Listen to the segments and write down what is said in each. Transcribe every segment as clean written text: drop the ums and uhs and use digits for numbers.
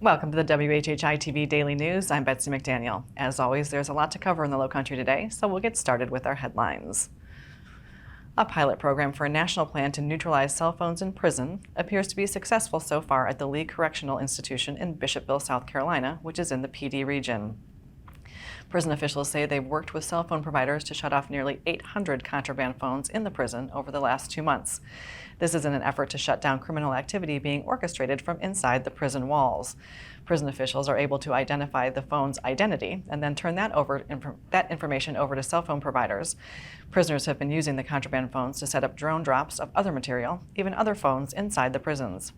Welcome to the WHHI-TV Daily News. I'm Betsy McDaniel. As always, there's a lot to cover in the Lowcountry today, so we'll get started with our headlines. A pilot program for a national plan to neutralize cell phones in prison appears to be successful so far at the Lee Correctional Institution in Bishopville, South Carolina, which is in the Pee Dee region. Prison officials say they've worked with cell phone providers to shut off nearly 800 contraband phones in the prison over the last 2 months. This is in an effort to shut down criminal activity being orchestrated from inside the prison walls. Prison officials are able to identify the phone's identity and then turn that information over to cell phone providers. Prisoners have been using the contraband phones to set up drone drops of other material, even other phones inside the prisons,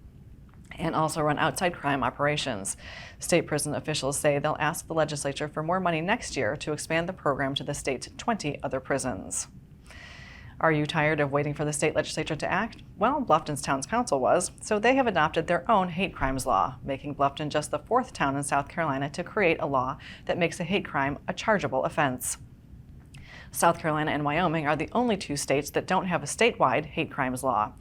and also run outside crime operations. State prison officials say they'll ask the legislature for more money next year to expand the program to the state's 20 other prisons. Are you tired of waiting for the state legislature to act? Well, Bluffton's town council was, so they have adopted their own hate crimes law, making Bluffton just the 4th town in South Carolina to create a law that makes a hate crime a chargeable offense. South Carolina and Wyoming are the only 2 states that don't have a statewide hate crimes law.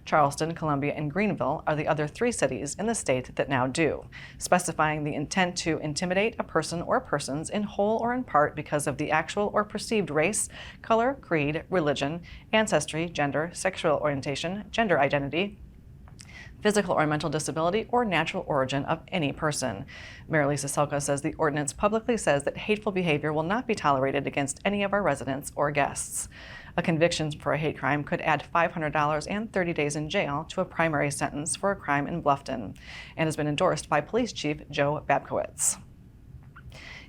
Charleston, Columbia, and Greenville are the other 3 cities in the state that now do, specifying the intent to intimidate a person or persons in whole or in part because of the actual or perceived race, color, creed, religion, ancestry, gender, sexual orientation, gender identity, physical or mental disability, or natural origin of any person. Mayor Lisa Selko says the ordinance publicly says that hateful behavior will not be tolerated against any of our residents or guests. A conviction for a hate crime could add $500 and 30 days in jail to a primary sentence for a crime in Bluffton, and has been endorsed by Police Chief Joe Babkowitz.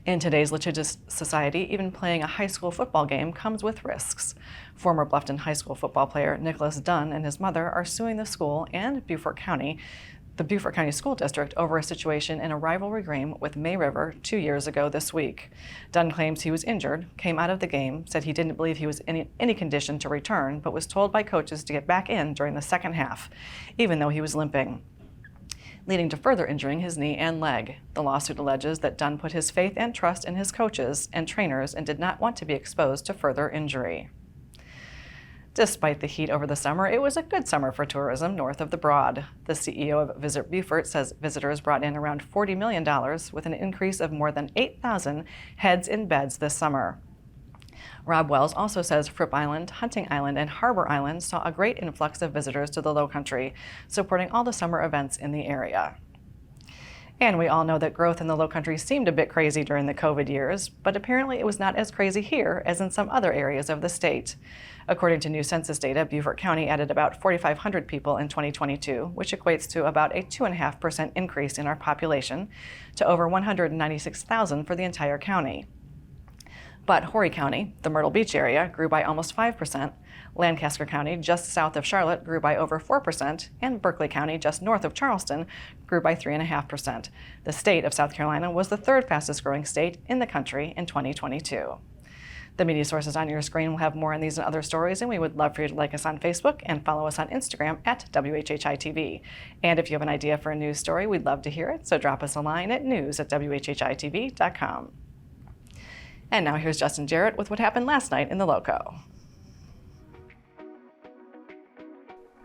In today's litigious society, even playing a high school football game comes with risks. Former Bluffton High School football player Nicholas Dunn and his mother are suing the school and the Beaufort County School District over a situation in a rivalry game with May River 2 years ago this week. Dunn claims he was injured, came out of the game, said he didn't believe he was in any condition to return, but was told by coaches to get back in during the second half, even though he was limping, leading to further injuring his knee and leg. The lawsuit alleges that Dunn put his faith and trust in his coaches and trainers and did not want to be exposed to further injury. Despite the heat over the summer, it was a good summer for tourism north of the Broad. The CEO of Visit Beaufort says visitors brought in around $40 million with an increase of more than 8,000 heads in beds this summer. Rob Wells also says Fripp Island, Hunting Island, and Harbor Island saw a great influx of visitors to the Lowcountry, supporting all the summer events in the area. And we all know that growth in the Lowcountry seemed a bit crazy during the COVID years, but apparently it was not as crazy here as in some other areas of the state. According to new census data, Beaufort County added about 4,500 people in 2022, which equates to about a 2.5% increase in our population to over 196,000 for the entire county. But Horry County, the Myrtle Beach area, grew by almost 5%, Lancaster County, just south of Charlotte, grew by over 4%, and Berkeley County, just north of Charleston, grew by 3.5%. The state of South Carolina was the 3rd fastest growing state in the country in 2022. The media sources on your screen will have more on these and other stories, and we would love for you to like us on Facebook and follow us on Instagram at WHHI-TV. And if you have an idea for a news story, we'd love to hear it, so drop us a line at news@WHHITV.com. And now here's Justin Jarrett with what happened last night in the Loco.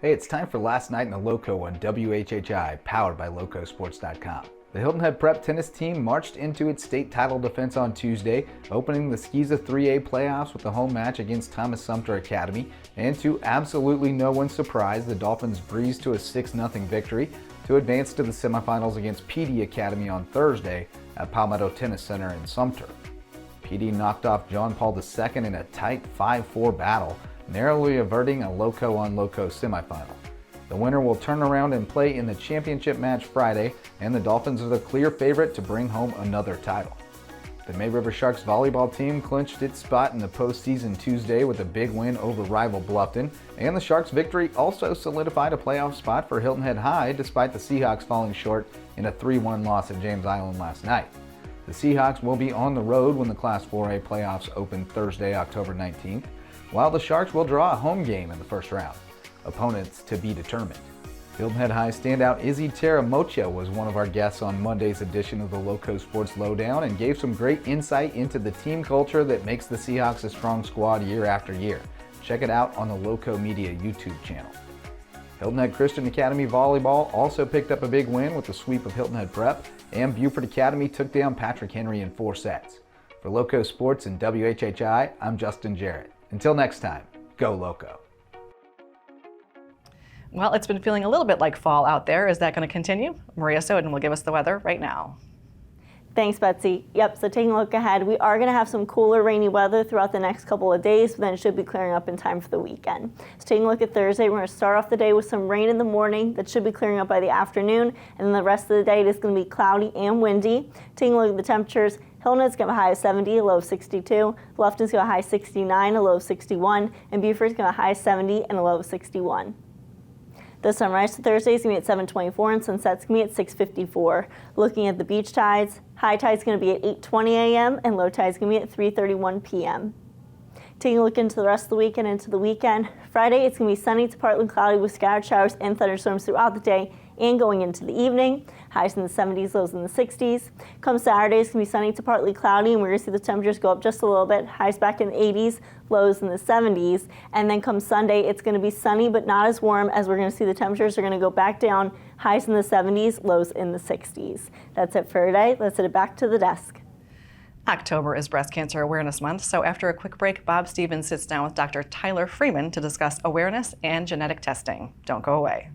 Hey, it's time for Last Night in the Loco on WHHI, powered by LocoSports.com. The Hilton Head Prep tennis team marched into its state title defense on Tuesday, opening the SCISA 3A playoffs with a home match against Thomas Sumter Academy, and to absolutely no one's surprise, the Dolphins breezed to a 6-0 victory to advance to the semifinals against Pee Dee Academy on Thursday at Palmetto Tennis Center in Sumter. Pee Dee knocked off John Paul II in a tight 5-4 battle, narrowly averting a Lowco-on-Lowco semifinal. The winner will turn around and play in the championship match Friday, and the Dolphins are the clear favorite to bring home another title. The May River Sharks volleyball team clinched its spot in the postseason Tuesday with a big win over rival Bluffton, and the Sharks' victory also solidified a playoff spot for Hilton Head High despite the Seahawks falling short in a 3-1 loss at James Island last night. The Seahawks will be on the road when the Class 4A playoffs open Thursday, October 19th, while the Sharks will draw a home game in the first round. Opponents to be determined. Hilton Head High standout Izzy Teramocha was one of our guests on Monday's edition of the Loco Sports Lowdown and gave some great insight into the team culture that makes the Seahawks a strong squad year after year. Check it out on the Loco Media YouTube channel. Hilton Head Christian Academy volleyball also picked up a big win with the sweep of Hilton Head Prep, and Buford Academy took down Patrick Henry in 4 sets. For Loco Sports and WHHI, I'm Justin Jarrett. Until next time, go Loco. Well, it's been feeling a little bit like fall out there. Is that going to continue? Maria Soden will give us the weather right now. Thanks, Betsy. Yep, so taking a look ahead, we are going to have some cooler, rainy weather throughout the next couple of days, but then it should be clearing up in time for the weekend. So taking a look at Thursday, we're going to start off the day with some rain in the morning that should be clearing up by the afternoon, and then the rest of the day it is going to be cloudy and windy. Taking a look at the temperatures, Hilton Head's going to have a high of 70, a low of 62. Bluffton's going to have a high of 69, a low of 61, and Buford's going to have a high of 70 and a low of 61. The sunrise to Thursday is going to be at 7:24 and sunset's going to be at 6:54. Looking at the beach tides, high tide's going to be at 8:20 a.m. and low tide's going to be at 3:31 p.m. Taking a look into the rest of the week and into the weekend, Friday it's going to be sunny to partly cloudy with scattered showers and thunderstorms throughout the day and going into the evening. Highs in the 70s, lows in the 60s. Come Saturday, it's going to be sunny to partly cloudy, and we're going to see the temperatures go up just a little bit. Highs back in the 80s, lows in the 70s. And then come Sunday, it's going to be sunny but not as warm, as we're going to see the temperatures are going to go back down. Highs in the 70s, lows in the 60s. That's it for today. Let's send it back to the desk. October is Breast Cancer Awareness Month, so after a quick break, Bob Stevens sits down with Dr. Tyler Freeman to discuss awareness and genetic testing. Don't go away.